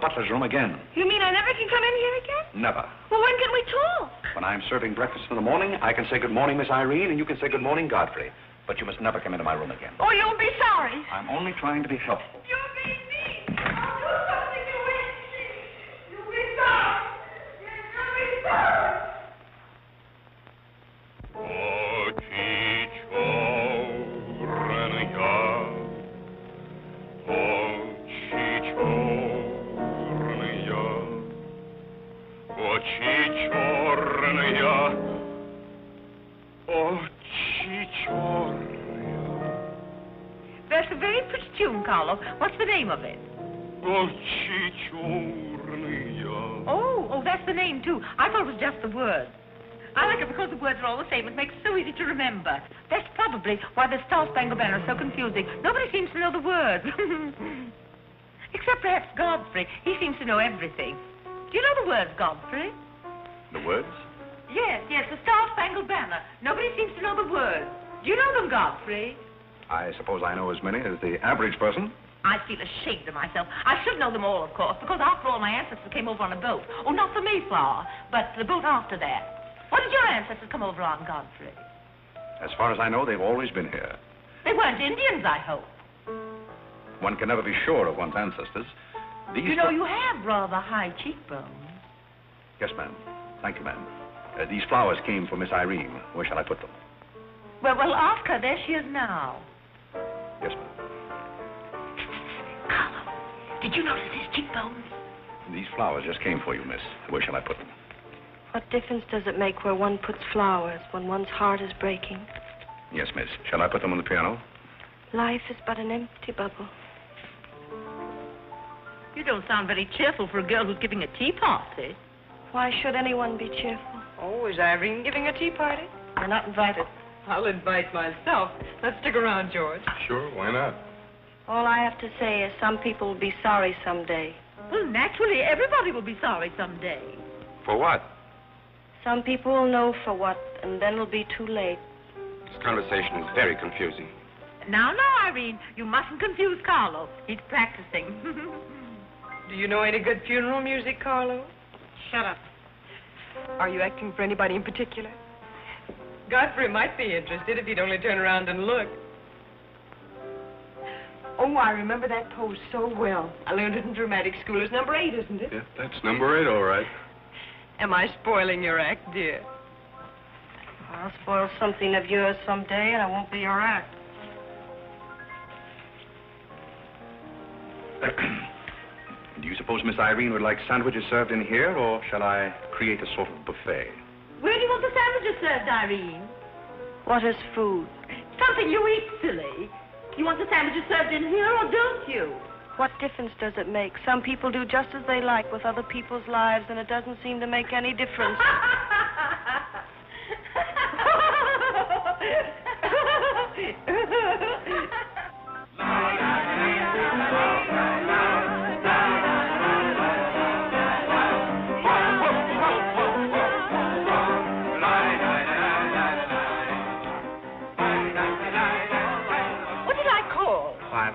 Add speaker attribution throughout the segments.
Speaker 1: butler's room again.
Speaker 2: You mean I never can come in here again?
Speaker 1: Never.
Speaker 2: Well, when can we talk?
Speaker 1: When I'm serving breakfast in the morning, I can say good morning, Miss Irene, and you can say good morning, Godfrey. But you must never come into my room again.
Speaker 2: Oh, you'll be sorry.
Speaker 1: I'm only trying to be helpful.
Speaker 2: You'll be mean. I'll do something you won't see. You'll be sorry. You'll be sorry. That's a very pretty tune, Carlo. What's the name of it? Oh, that's the name, too. I thought it was just the word. I like it because the words are all the same. It makes it so easy to remember. That's probably why the Star Spangled Banner is so confusing. Nobody seems to know the words. Except perhaps Godfrey. He seems to know everything. Do you know the words, Godfrey?
Speaker 1: The words?
Speaker 2: Yes, the Star Spangled Banner. Nobody seems to know the words. Do you know them, Godfrey?
Speaker 1: I suppose I know as many as the average person.
Speaker 2: I feel ashamed of myself. I should know them all, of course, because after all, my ancestors came over on a boat. Oh, not the Mayflower, but the boat after that. What did your ancestors come over on, Godfrey?
Speaker 1: As far as I know, they've always been here.
Speaker 2: They weren't Indians, I hope.
Speaker 1: One can never be sure of one's ancestors.
Speaker 2: You know, you have rather high cheekbones.
Speaker 1: Yes, ma'am. Thank you, ma'am. These flowers came for Miss Irene. Where shall I put them?
Speaker 2: Well, ask her. There she is now.
Speaker 1: Yes, ma'am.
Speaker 2: Carlo, did you notice his cheekbones?
Speaker 1: These flowers just came for you, miss. Where shall I put them?
Speaker 3: What difference does it make where one puts flowers when one's heart is breaking?
Speaker 1: Yes, miss. Shall I put them on the piano?
Speaker 3: Life is but an empty bubble.
Speaker 2: You don't sound very cheerful for a girl who's giving a tea party.
Speaker 3: Why should anyone be cheerful?
Speaker 4: Oh, is Irene giving a tea party?
Speaker 2: You're not invited.
Speaker 4: I'll invite myself. Let's stick around, George.
Speaker 1: Sure, why not?
Speaker 3: All I have to say is some people will be sorry someday.
Speaker 2: Well, naturally, everybody will be sorry someday.
Speaker 1: For what?
Speaker 3: Some people will know for what, and then it'll be too late.
Speaker 1: This conversation is very confusing.
Speaker 2: Now, Irene, you mustn't confuse Carlo. He's practicing.
Speaker 4: Do you know any good funeral music, Carlo?
Speaker 2: Shut up.
Speaker 4: Are you acting for anybody in particular? Godfrey might be interested if he'd only turn around and look. Oh, I remember that pose so well. I learned it in dramatic school. It's number 8, isn't it?
Speaker 1: Yeah, that's number 8, all right.
Speaker 4: Am I spoiling your act, dear?
Speaker 3: I'll spoil something of yours someday, and it won't be your act.
Speaker 1: Do you suppose Miss Irene would like sandwiches served in here, or shall I create a sort of buffet?
Speaker 2: Where do you want the sandwiches served, Irene?
Speaker 3: What is food?
Speaker 2: Something you eat, silly. You want the sandwiches served in here, or don't you?
Speaker 3: What difference does it make? Some people do just as they like with other people's lives, and it doesn't seem to make any difference.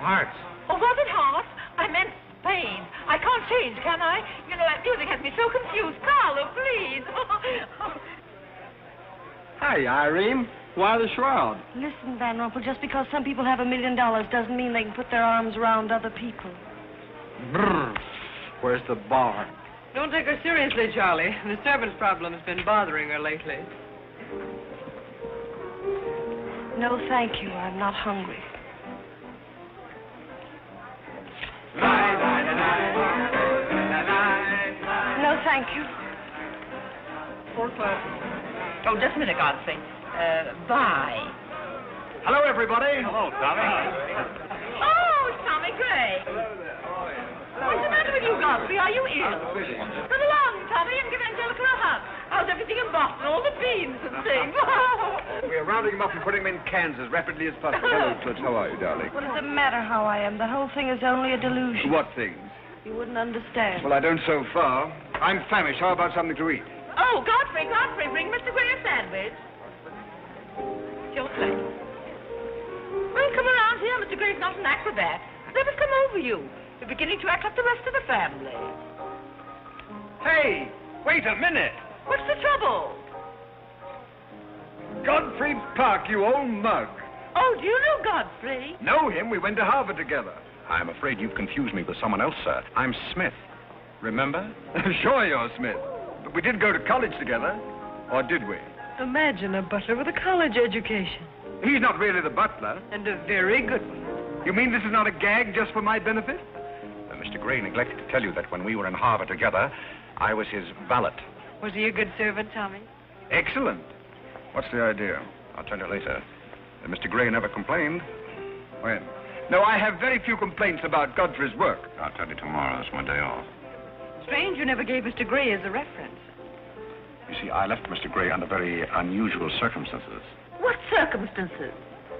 Speaker 1: Hearts.
Speaker 2: Oh, was it heart? I meant Spain. I can't change, can I? You know, that music has me so confused. Carlo, please.
Speaker 5: Hi, Irene. Why the shroud?
Speaker 3: Listen, Van Rumpel, just because some people have $1 million doesn't mean they can put their arms around other people.
Speaker 5: Brr. Where's the bar?
Speaker 4: Don't take her seriously, Charlie. The servant problem has been bothering her lately.
Speaker 3: No, thank you. I'm not hungry. No, thank you.
Speaker 2: 4 o'clock. Oh, just a minute, Godfrey. Bye.
Speaker 5: Hello, everybody.
Speaker 1: Hello, Tommy.
Speaker 2: Oh, it's Tommy Gray. What's the matter with you, Godfrey? Are you ill? Come along, Tommy, and give Angelica a hug. How's everything in Boston? All the beans and things.
Speaker 5: We're rounding them up and putting them in cans as rapidly as possible. Hello, Toots. How are you, darling?
Speaker 3: What does it matter how I am? The whole thing is only a delusion.
Speaker 5: What things?
Speaker 3: You wouldn't understand.
Speaker 5: Well, I don't so far. I'm famished. How about something to eat?
Speaker 2: Oh, Godfrey, bring Mr. Gray a sandwich. It's your place. Well, come around here. Mr. Gray's not an acrobat. Let us come over you. You're beginning to act like the rest of the family.
Speaker 5: Hey, wait a minute.
Speaker 2: What's the trouble?
Speaker 5: Godfrey Park, you old mug.
Speaker 2: Oh, do you know Godfrey?
Speaker 5: Know him? We went to Harvard together.
Speaker 1: I'm afraid you've confused me with someone else, sir. I'm Smith. Remember?
Speaker 5: Sure you're Smith. But we did go to college together. Or did we?
Speaker 4: Imagine a butler with a college education.
Speaker 5: He's not really the butler.
Speaker 4: And a very good one.
Speaker 5: You mean this is not a gag just for my benefit?
Speaker 1: Mr. Gray neglected to tell you that when we were in Harvard together, I was his valet.
Speaker 4: Was he a good servant, Tommy?
Speaker 5: Excellent. What's the idea?
Speaker 1: I'll tell you later. Mr. Gray never complained.
Speaker 5: When? No, I have very few complaints about Godfrey's work.
Speaker 1: I'll tell you tomorrow. It's my day off.
Speaker 4: Strange you never gave Mr. Gray as a reference.
Speaker 1: You see, I left Mr. Gray under very unusual circumstances.
Speaker 2: What circumstances?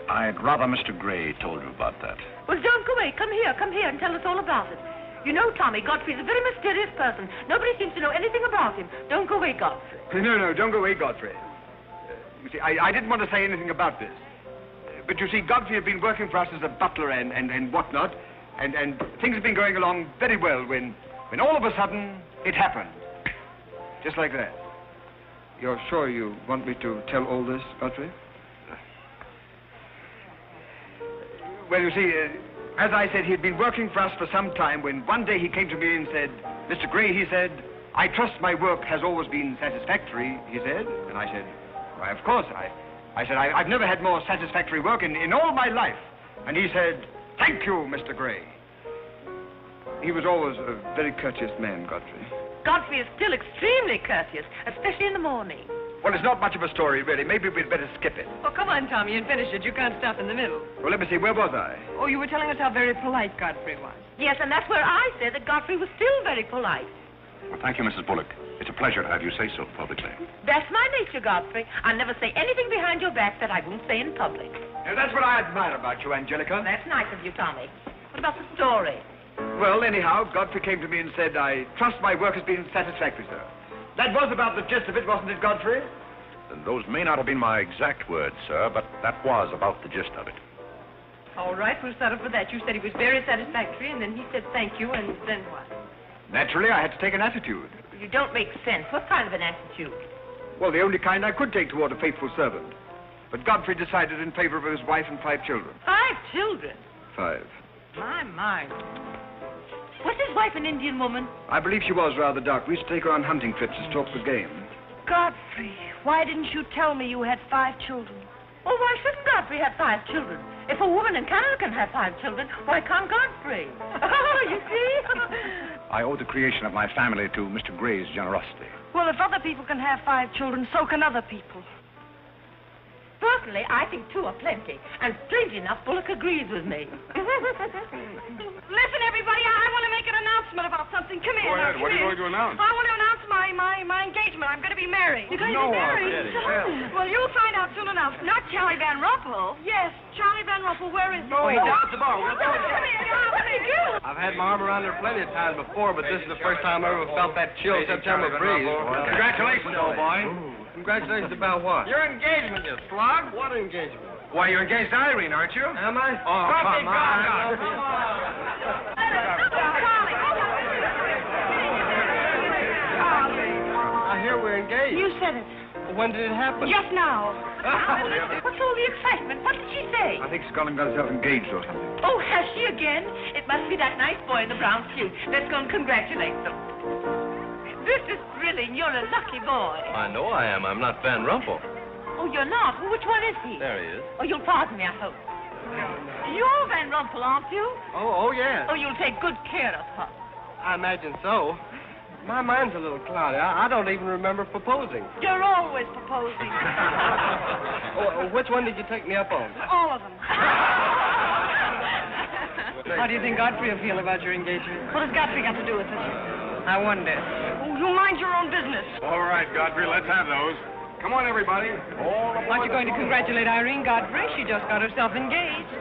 Speaker 1: I'd rather Mr. Gray told you about that.
Speaker 2: Well, don't go away. Come here and tell us all about it. You know, Tommy, Godfrey's a very mysterious person. Nobody seems to know anything about him. Don't go away, Godfrey.
Speaker 5: No, don't go away, Godfrey. You see, I didn't want to say anything about this. But you see, Godfrey had been working for us as a butler and whatnot, and things have been going along very well when all of a sudden it happened. Just like that. You're sure you want me to tell all this, Godfrey? Well, you see, as I said, he'd been working for us for some time when one day he came to me and said, Mr. Gray, he said, I trust my work has always been satisfactory, he said. And I said, why, of course. I said, I've never had more satisfactory work in all my life. And he said, thank you, Mr. Gray. He was always a very courteous man, Godfrey.
Speaker 2: Godfrey is still extremely courteous, especially in the morning.
Speaker 5: Well, it's not much of a story, really. Maybe we'd better skip it.
Speaker 4: Oh, come on, Tommy, and finish it. You can't stop in the middle.
Speaker 5: Well, let me see. Where was I?
Speaker 4: Oh, you were telling us how very polite Godfrey was.
Speaker 2: Yes, and that's where I said that Godfrey was still very polite.
Speaker 1: Well, thank you, Mrs. Bullock. It's a pleasure to have you say so publicly.
Speaker 2: That's my nature, Godfrey. I'll never say anything behind your back that I won't say in public.
Speaker 5: Now, that's what I admire about you, Angelica.
Speaker 2: That's nice of you, Tommy. What about the story?
Speaker 5: Well, anyhow, Godfrey came to me and said, I trust my work has been satisfactory, sir. That was about the gist of it, wasn't it, Godfrey?
Speaker 1: Those may not have been my exact words, sir, but that was about the gist of it.
Speaker 4: All right, we'll settle for that. You said he was very satisfactory, and then he said thank you, and then what?
Speaker 5: Naturally, I had to take an attitude.
Speaker 2: You don't make sense. What kind of an attitude?
Speaker 5: Well, the only kind I could take toward a faithful servant. But Godfrey decided in favor of his wife and 5 children.
Speaker 2: 5 children?
Speaker 5: 5.
Speaker 2: My. Was his wife an Indian woman?
Speaker 5: I believe she was rather dark. We used to take her on hunting trips to stalk the game.
Speaker 3: Godfrey, why didn't you tell me you had 5 children?
Speaker 2: Oh, why shouldn't Godfrey have 5 children? If a woman in Canada can have 5 children, why can't Godfrey? Oh, you see?
Speaker 1: I owe the creation of my family to Mr. Gray's generosity.
Speaker 3: Well, if other people can have 5 children, so can other people.
Speaker 2: Personally, I think 2 are plenty. And strangely enough, Bullock agrees with me.
Speaker 3: Listen, everybody, I want to make an announcement about something. Come here.
Speaker 6: Go ahead. What are you going to announce?
Speaker 3: I want to announce my engagement. I'm going to be married. You're going to be married? Well, you'll find out soon enough. Not Charlie Van Rumpel. Yes, Charlie Van Rumpel. Where is he?
Speaker 6: Oh, he's down at the bar.
Speaker 3: Come here.
Speaker 6: I've had my arm around there plenty of times before, but this is the first time I ever felt that chill September breeze.
Speaker 5: Congratulations, old boy.
Speaker 6: Congratulations about what?
Speaker 5: Your engagement, you slug.
Speaker 6: What engagement?
Speaker 5: Why, you're engaged to Irene, aren't you?
Speaker 6: Am I?
Speaker 5: Oh, come on.
Speaker 6: I hear we're engaged.
Speaker 3: You said it.
Speaker 6: When did it happen?
Speaker 3: Just now.
Speaker 2: What's all the excitement? What did she say?
Speaker 5: I think Scotland got herself engaged or something.
Speaker 2: Oh, has she again? It must be that nice boy in the brown suit. Let's go and congratulate them. This is thrilling. You're a lucky boy.
Speaker 6: I know I am. I'm not Van Rumpel.
Speaker 2: Oh, you're not? Well, which one is he?
Speaker 6: There he is.
Speaker 2: Oh, you'll pardon me, I hope. You're Van Rumpel, aren't you?
Speaker 6: Oh, yes.
Speaker 2: Oh, you'll take good care of her.
Speaker 6: I imagine so. My mind's a little cloudy. I don't even remember proposing.
Speaker 3: You're always proposing.
Speaker 6: Which one did you take me up on?
Speaker 3: All of them.
Speaker 4: How do you think Godfrey will feel about your engagement?
Speaker 3: What has Godfrey got to do with it?
Speaker 4: I wonder.
Speaker 3: Oh, you mind your own business.
Speaker 6: All right, Godfrey, let's have those. Come on, everybody.
Speaker 4: Aren't you going to congratulate Irene, Godfrey? She just got herself engaged.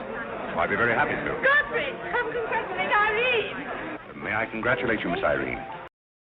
Speaker 1: I'd be very happy to.
Speaker 2: Godfrey, come congratulate Irene.
Speaker 1: May I congratulate you, Miss Irene?